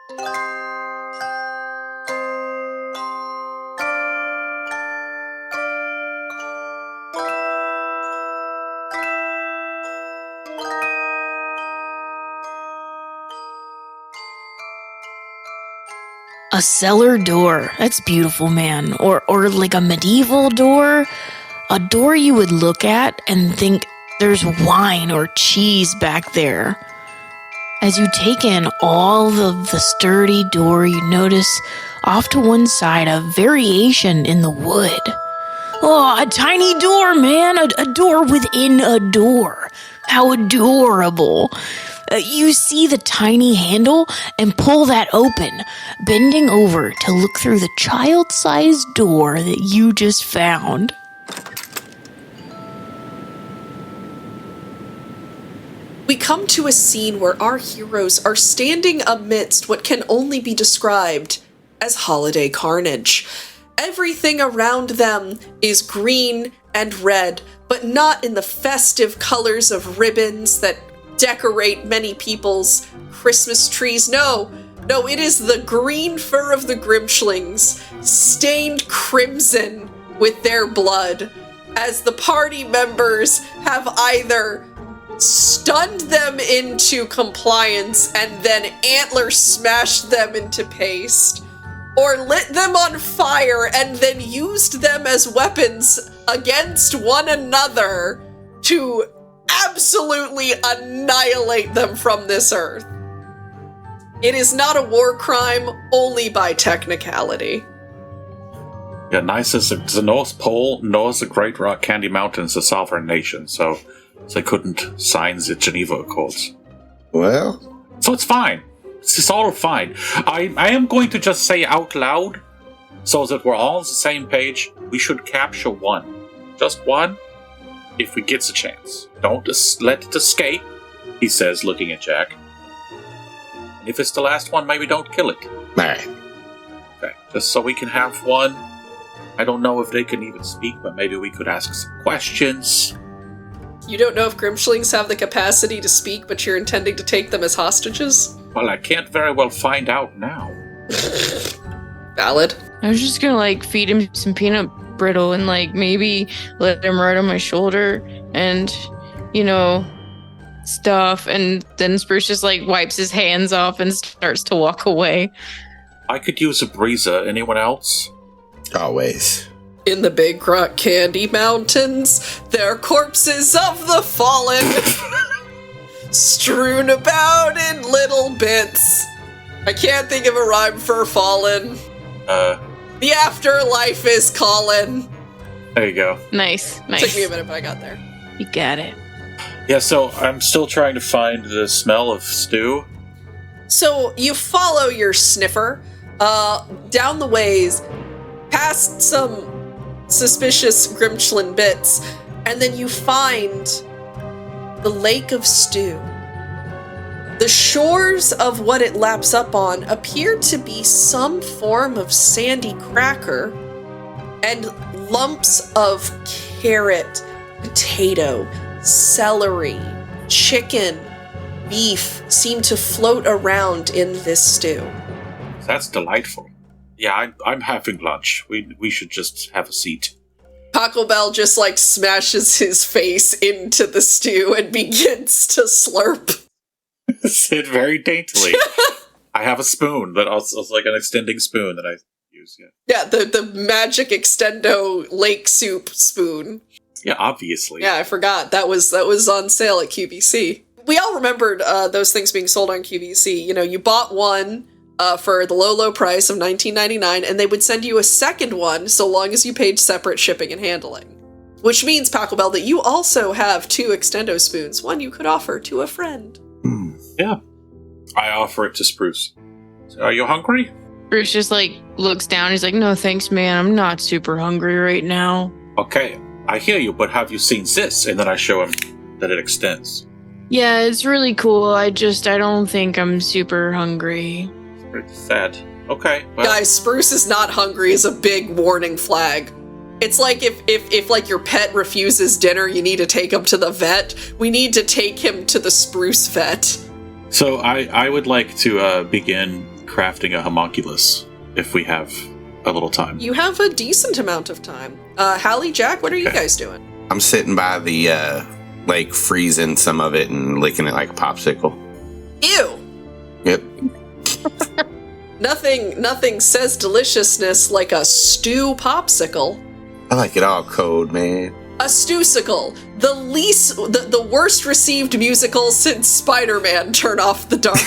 A cellar door. That's beautiful, man. Or like a medieval door. A door you would look at and think there's wine or cheese back there. As you take in all of the sturdy door, you notice off to one side a variation in the wood. Oh, a tiny door, man. A door within a door. How adorable. You see the tiny handle and pull that open, bending over to look through the child-sized door that you just found. We come to a scene where our heroes are standing amidst what can only be described as holiday carnage. Everything around them is green and red, but not in the festive colors of ribbons that decorate many people's Christmas trees. No, it is the green fur of the Grimshlings, stained crimson with their blood, as the party members have either stunned them into compliance and then antler smashed them into paste, or lit them on fire and then used them as weapons against one another to absolutely annihilate them from this earth. It is not a war crime, only by technicality. Yeah, nice as the North Pole, nor is the Great Rock Candy Mountains a sovereign nation, so they couldn't sign the Geneva Accords. Well? So it's fine. It's all fine. I am going to just say out loud, so that we're all on the same page, we should capture one. Just one, if we get the chance. Don't let it escape, he says, looking at Jack. And if it's the last one, maybe don't kill it. Alright. Okay, just so we can have one. I don't know if they can even speak, but maybe we could ask some questions. You don't know if Grimshlings have the capacity to speak, but you're intending to take them as hostages? Well, I can't very well find out now. Valid. I was just gonna, feed him some peanut brittle and, maybe let him ride on my shoulder and, stuff. And then Spruce just, wipes his hands off and starts to walk away. I could use a breezer. Anyone else? Always. In the Big Rock Candy Mountains, there are corpses of the fallen, strewn about in little bits. I can't think of a rhyme for fallen. The afterlife is calling. There you go. Nice. Took me a minute, but I got there. You got it. Yeah, so I'm still trying to find the smell of stew. So you follow your sniffer down the ways, past some suspicious Grimshlin bits, and then you find the Lake of Stew. The shores of what it laps up on appear to be some form of sandy cracker, and lumps of carrot, potato, celery, chicken, beef seem to float around in this stew. That's delightful. Yeah, I'm having lunch. We should just have a seat. Pachelbel just smashes his face into the stew and begins to slurp. Sit very daintily. I have a spoon that also is like an extending spoon that I use. Yeah, the magic extendo lake soup spoon. Yeah, obviously. Yeah, I forgot that was on sale at QVC. We all remembered those things being sold on QVC. You bought one for the low price of $19.99, and they would send you a second one so long as you paid separate shipping and handling. Which means, Pachelbel, that you also have 2 extendo spoons, one you could offer to a friend. Yeah. I offer it to Spruce. Are you hungry? Spruce just looks down. He's like, no, thanks, man. I'm not super hungry right now. Okay, I hear you, but have you seen this? And then I show him that it extends. Yeah, it's really cool. I don't think I'm super hungry. It's pretty sad. Okay, well. Guys, Spruce is not hungry is a big warning flag. It's like if your pet refuses dinner, you need to take him to the vet. We need to take him to the Spruce vet. So I would like to begin crafting a homunculus if we have a little time. You have a decent amount of time. Halley, Jack, what are you guys doing? I'm sitting by the lake, freezing some of it and licking it like a popsicle. Ew! Yep. Nothing says deliciousness like a stew popsicle. I like it all cold, man. A stewsicle, the worst received musical since Spider-Man Turn Off the Dark.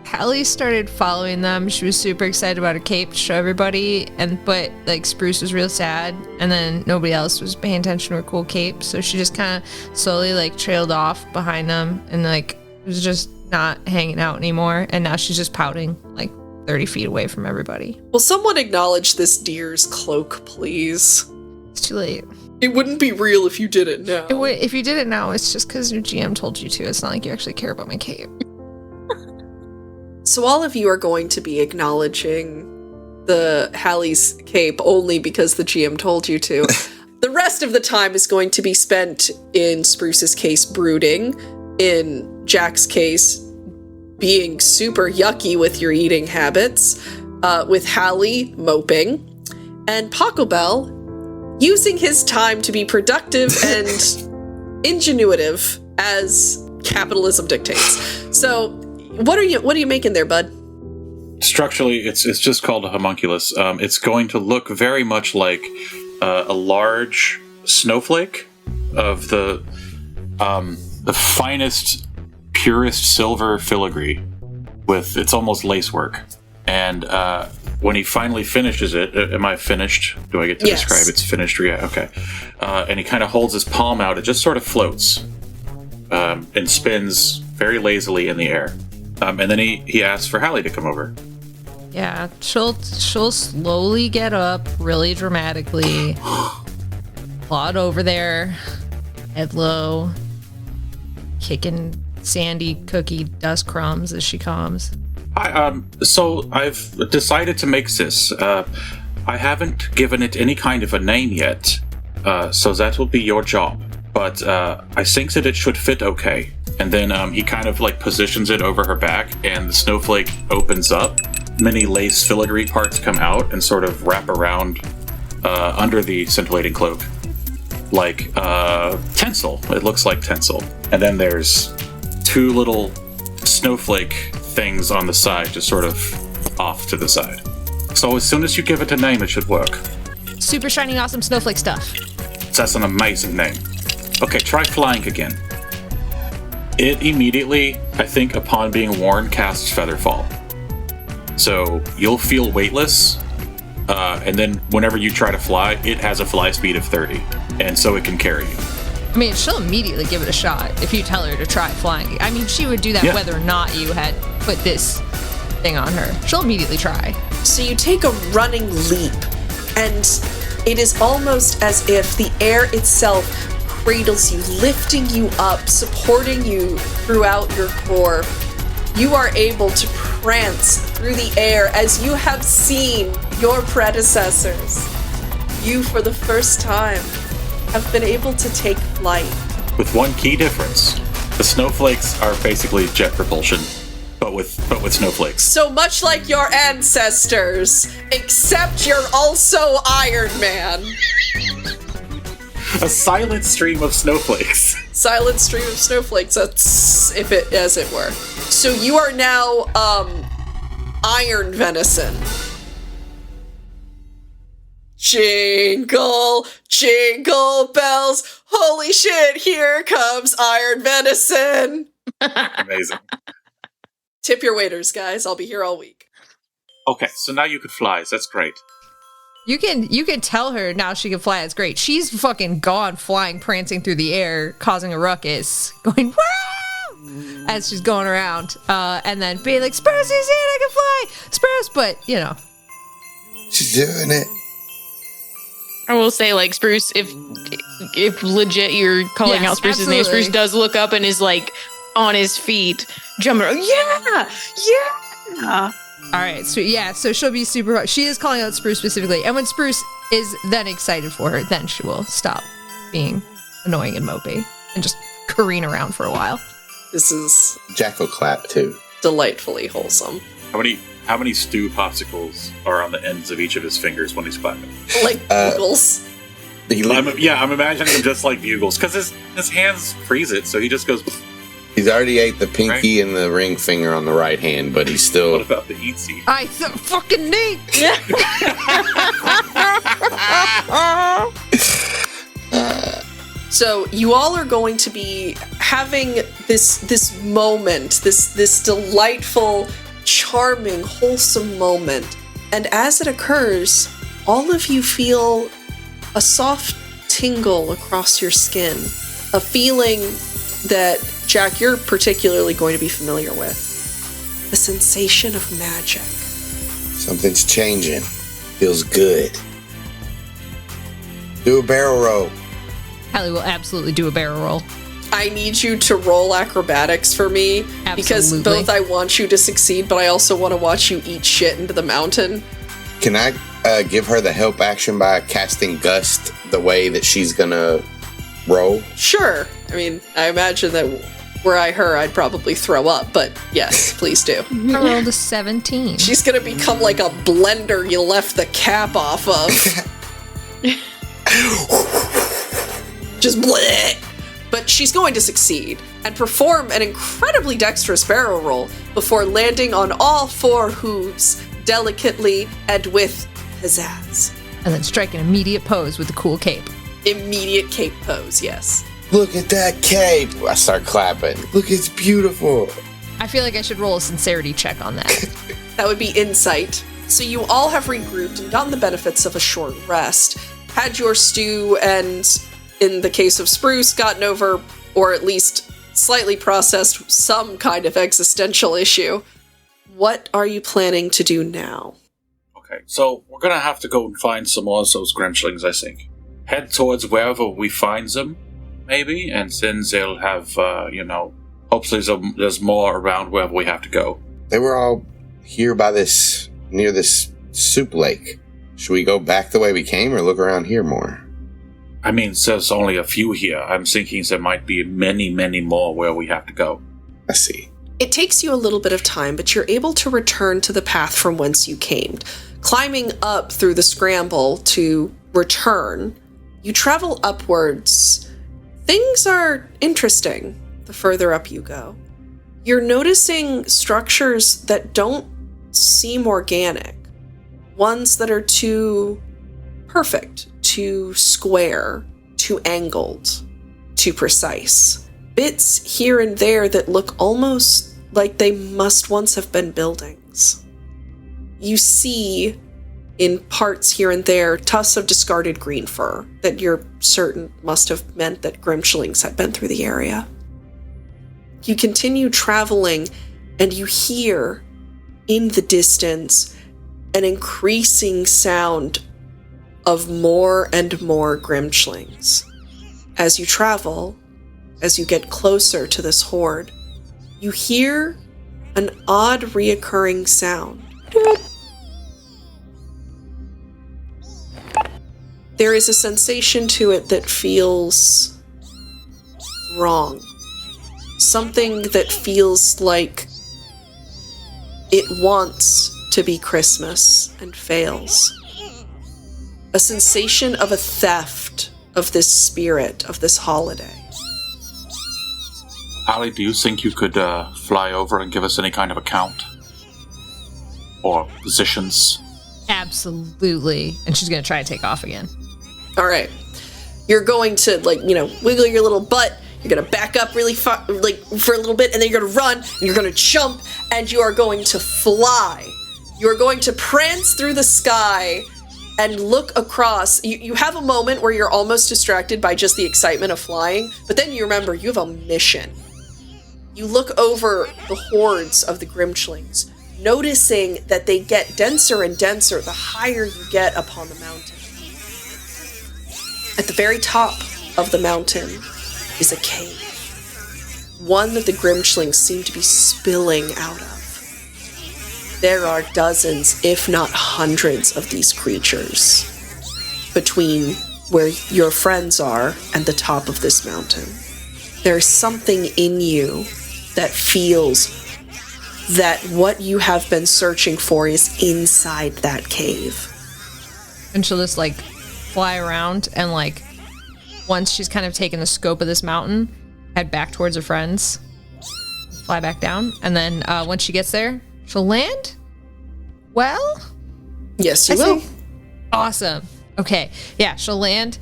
Halley started following them. She was super excited about her cape to show everybody, but like Spruce was real sad, and then nobody else was paying attention to her cool cape, so she just kind of slowly like trailed off behind them and like was just not hanging out anymore, and now she's just pouting like 30 feet away from everybody. Will someone acknowledge this deer's cloak, please? It's too late. It wouldn't be real if you did it now. If you did it now, it's just because your GM told you to. It's not like you actually care about my cape. So all of you are going to be acknowledging the Halley's cape only because the GM told you to. The rest of the time is going to be spent, in Spruce's case, brooding. In Jack's case, being super yucky with your eating habits. With Halley, moping. And Pachelbel, using his time to be productive and ingenuitive as capitalism dictates. So, what are you making there, bud? Structurally, it's just called a homunculus. It's going to look very much like a large snowflake of the finest, purest silver filigree. It's almost lacework. And when he finally finishes it, am I finished? Do I get to describe it's finished? Yeah, okay. And he kind of holds his palm out. It just sort of floats and spins very lazily in the air. And then he asks for Halley to come over. Yeah, she'll slowly get up, really dramatically, plod over there, head low, kicking sandy cookie dust crumbs as she comes. So I've decided to make this. I haven't given it any kind of a name yet, so that will be your job. But I think that it should fit okay. And then he kind of like positions it over her back, and the snowflake opens up. Many lace filigree parts come out and sort of wrap around under the scintillating cloak, like tinsel. It looks like tinsel. And then there's two little snowflake things on the side, just sort of off to the side. So as soon as you give it a name, it should work. Super shiny, awesome snowflake stuff. That's an amazing name. Okay, try flying again. It immediately, I think, upon being worn, casts Featherfall. So you'll feel weightless, and then whenever you try to fly, it has a fly speed of 30, and so it can carry you. I mean, she'll immediately give it a shot if you tell her to try flying. I mean, she would do that whether or not you had put this thing on her. She'll immediately try. So you take a running leap, and it is almost as if the air itself cradles you, lifting you up, supporting you throughout your core. You are able to prance through the air as you have seen your predecessors. You, for the first time, have been able to take flight. With one key difference. The snowflakes are basically jet propulsion, but with snowflakes. So much like your ancestors, except you're also Iron Man. A silent stream of snowflakes. Silent stream of snowflakes, that's if it as it were. So you are now Iron Venison. Jingle, jingle bells. Holy shit, here comes Iron Venison. Amazing. Tip your waiters, guys. I'll be here all week. Okay, so now you could fly. So that's great. You can tell her now she can fly. It's great. She's fucking gone flying, prancing through the air, causing a ruckus, going wow as she's going around, and then being like, Spruce is in, I can fly, Spruce. But you know, She's doing it. I will say, like, Spruce, if legit you're calling out Spruce's name, Spruce does look up and is like on his feet, jumping around. Yeah. All right, so she'll be super. She is calling out Spruce specifically, and when Spruce is then excited for her, then she will stop being annoying and mopey and just careen around for a while. This is Jack will clap too. delightfully wholesome. How many stew popsicles are on the ends of each of his fingers when he's clapping? Like bugles. I'm imagining him just like bugles, because his hands freeze it, so he just goes... He's already ate the pinky and the ring finger on the right hand, but he's still... What about the eatsy? Fucking neat! So you all are going to be having this moment, this delightful, charming, wholesome moment. And as it occurs, all of you feel a soft tingle across your skin. A feeling that, Jack, you're particularly going to be familiar with. The sensation of magic. Something's changing. Feels good. Do a barrel roll. Halley will absolutely do a barrel roll. I need you to roll acrobatics for me. Absolutely. Because both I want you to succeed, but I also want to watch you eat shit into the mountain. Can I give her the help action by casting Gust the way that she's gonna roll? Sure. I mean, I imagine that were I her, I'd probably throw up, but yes, please do. I rolled a 17. She's gonna become like a blender you left the cap off of. Just bleh. But she's going to succeed and perform an incredibly dexterous barrel roll before landing on all four hooves delicately and with pizzazz. And then strike an immediate pose with the cool cape. Immediate cape pose, yes. Look at that cape! I start clapping. Look, it's beautiful. I feel like I should roll a sincerity check on that. That would be insight. So you all have regrouped and gotten the benefits of a short rest. Had your stew and, in the case of Spruce, gotten over, or at least slightly processed, some kind of existential issue. What are you planning to do now? Okay, so we're gonna have to go and find some more of those Grinchlings, I think. Head towards wherever we find them, maybe, and then they'll have, hopefully there's more around wherever we have to go. They were all here near this soup lake. Should we go back the way we came or look around here more? I mean, there's only a few here. I'm thinking there might be many, many more where we have to go. I see. It takes you a little bit of time, but you're able to return to the path from whence you came. Climbing up through the scramble to return, you travel upwards. Things are interesting the further up you go. You're noticing structures that don't seem organic. Ones that are too perfect, too square, too angled, too precise. Bits here and there that look almost like they must once have been buildings. You see, in parts here and there, tufts of discarded green fur that you're certain must have meant that Grinchlings had been through the area. You continue traveling, and you hear, in the distance, an increasing sound of more and more Grinchlings. As you travel, as you get closer to this horde, you hear an odd reoccurring sound. There is a sensation to it that feels wrong. Something that feels like it wants to be Christmas and fails. A sensation of a theft of this spirit, of this holiday. Halley, do you think you could fly over and give us any kind of account? Or positions? Absolutely. And she's going to try to take off again. All right. You're going to, wiggle your little butt. You're going to back up really far, for a little bit, and then you're going to run, and you're going to jump, and you are going to fly. You're going to prance through the sky and look across. You have a moment where you're almost distracted by just the excitement of flying, but then you remember you have a mission. You look over the hordes of the Grinchlings, noticing that they get denser and denser the higher you get upon the mountain. At the very top of the mountain is a cave. One that the Grinchlings seem to be spilling out of. There are dozens, if not hundreds, of these creatures between where your friends are and the top of this mountain. There's something in you that feels that what you have been searching for is inside that cave. And she'll just like fly around and like once she's kind of taken the scope of this mountain, head back towards her friends, fly back down, and then once she gets there, she'll land. Well, Yes, you will. Awesome. Okay, yeah, she'll land,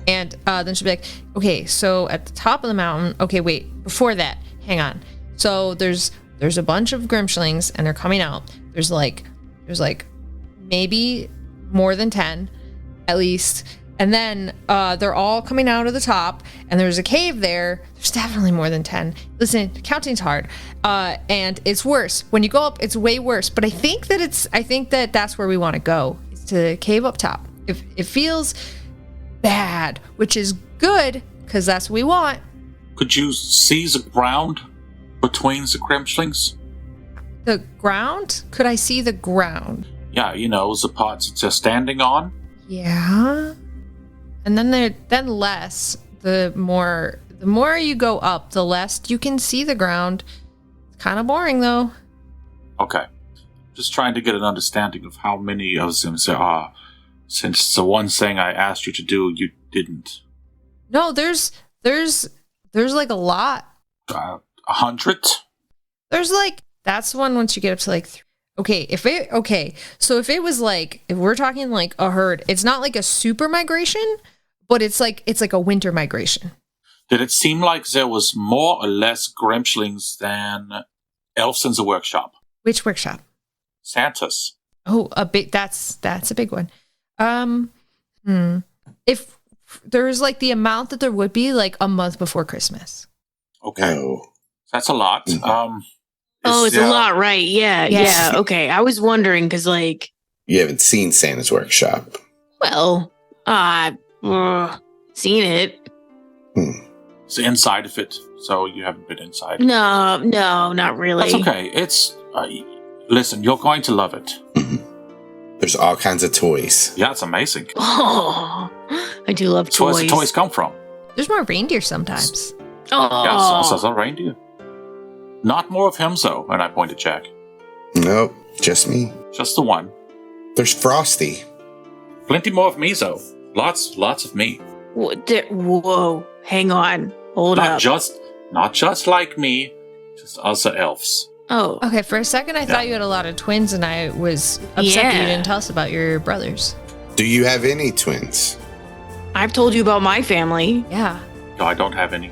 and then she'll be like, okay, so at the top of the mountain. Okay, wait, before that, hang on. So there's a bunch of Grimshlings, and they're coming out. There's like maybe more than 10, at least. And then they're all coming out of the top, and there's a cave there. There's definitely more than 10. Listen, counting's hard, and it's worse. When you go up, it's way worse. But I think that that's where we want to go, is to the cave up top. If it feels bad, which is good, because that's what we want. Could you see the ground between the Grimshlings? The ground? Could I see the ground? Yeah, the parts that they're standing on. Yeah. And then less. The more you go up, the less you can see the ground. It's kind of boring though. Okay. Just trying to get an understanding of how many of them there are, since the one thing I asked you to do, you didn't. No, there's like a lot. 100? There's like, that's one once you get up to like so if it was like, if we're talking like a herd, it's not like a super migration, but it's like a winter migration. Did it seem like there was more or less Grimshlings than elves in the workshop? Which workshop? Santa's. Oh, that's a big one. If there's like the amount that there would be like a month before Christmas. Okay. Oh. That's a lot. It's a lot, right? Yeah. Okay, I was wondering because, like, You haven't seen Santa's workshop. well, seen it. It's the inside of it, so you haven't been inside. No, not really. That's okay. It's listen, you're going to love it. There's all kinds of toys. Yeah, it's amazing. Oh, I do love That's where toys. the toys come from. There's more reindeer sometimes. Oh, Yeah, so a reindeer. Not more of him, though. And I point at Jack. Nope, just me. Just the one. There's Frosty. Plenty more of me, though. Lots of me. Whoa! Hang on, hold Not up. just like me, just other elves. Oh, Okay, for a second I thought you had a lot of twins, and I was upset that you didn't tell us about your brothers. Do you have any twins? I've told you about my family. Yeah. No, I don't have any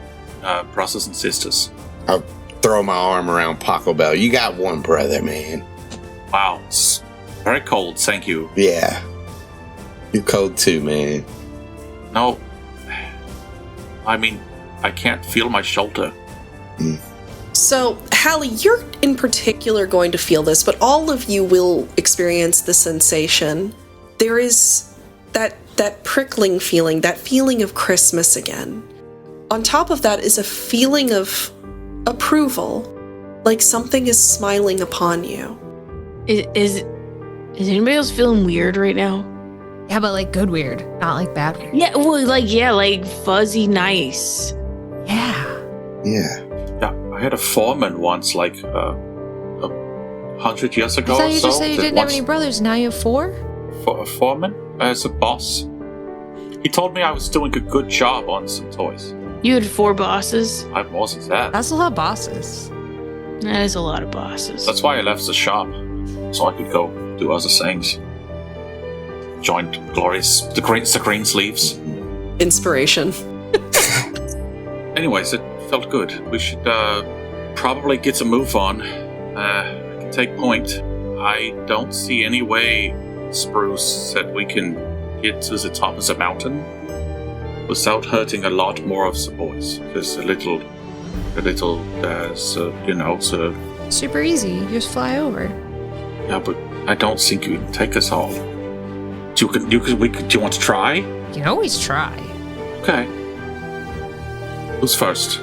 brothers and sisters. I'll throw my arm around Pachelbel. You got one brother, man. Wow, it's very cold. Thank you. Yeah. You're cold too, man. No, I mean, I can't feel my shoulder. So, Halley, you're in particular going to feel this, but all of you will experience the sensation. There is that prickling feeling, that feeling of Christmas again. On top of that is a feeling of approval, like something is smiling upon you. Is anybody else feeling weird right now? Yeah, but like good weird, not like bad weird. Yeah, well, like fuzzy nice. Yeah. Yeah. Yeah, I had a foreman once, like 100 years ago. I thought or you so, just said you that didn't have once- any brothers. Now you have 4? For a foreman as a boss. He told me I was doing a good job on some toys. You had 4 bosses. I have more than that. That's a lot of bosses. That is a lot of bosses. That's why I left the shop, so I could go do other things. Joined the green sleeves. Inspiration. Anyways, it felt good. We should probably get a move on. I can take point. I don't see any way, Spruce, that we can get to the top of the mountain without hurting a lot more of the boys. There's a little, Super easy. You just fly over. yeah, but I don't think you can take us all. Do you want to try? You can always try. Okay. Who's first?